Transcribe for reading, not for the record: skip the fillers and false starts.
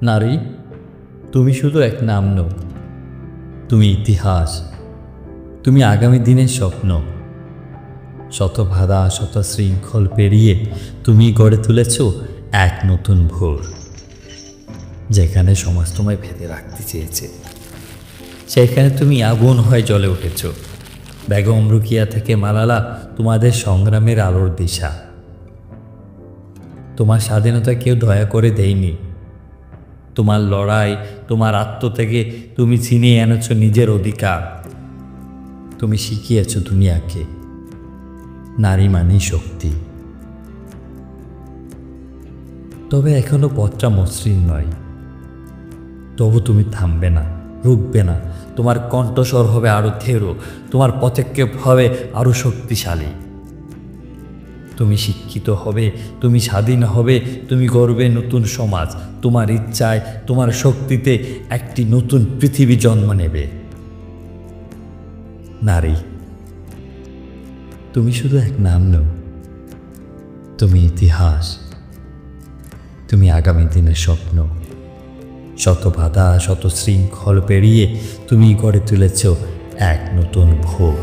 নারী, তুমি শুধু এক নাম নও, তুমি ইতিহাস। তুমি আগামী দিনের স্বপ্ন। শত বাধা, শত শৃঙ্খল পেরিয়ে তুমি গড়ে তুলেছ এক নতুন ভোর, যেখানে সমাজ তোমায় ভেদে রাখতে চেয়েছে, সেখানে তুমি আগুন হয়ে জ্বলে উঠেছ। বেগম রুকিয়া থেকে মালালা তোমাদের সংগ্রামের আলোর দিশা। তোমার স্বাধীনতা কেউ দয়া করে দেয়নি। তোমার লড়াই, তোমার আত্মত্যাগে তুমি ছিনিয়ে এনেছ নিজের অধিকার। তুমি শিখিয়েছ দুনিয়াকে নারী মানেই শক্তি। তবে এখনো পথটা মসৃণ নয়। তবু তুমি থামবে না, রুখবে না। তোমার কণ্ঠস্বর হবে আরো দৃঢ়, তোমার পদক্ষেপ হবে আরো শক্তিশালী। তুমি শিক্ষিত হবে, তুমি স্বাধীন হবে, তুমি গর্বে নতুন সমাজ। তোমার ইচ্ছায়, তোমার শক্তিতে একটি নতুন পৃথিবী জন্ম নেবে। নারী, তুমি শুধু এক নাম নও, তুমি ইতিহাস। তুমি আগামী দিনের স্বপ্ন। শত বাধা, শত শৃঙ্খল পেরিয়ে তুমি গড়ে তুলেছ এক নতুন ভোর।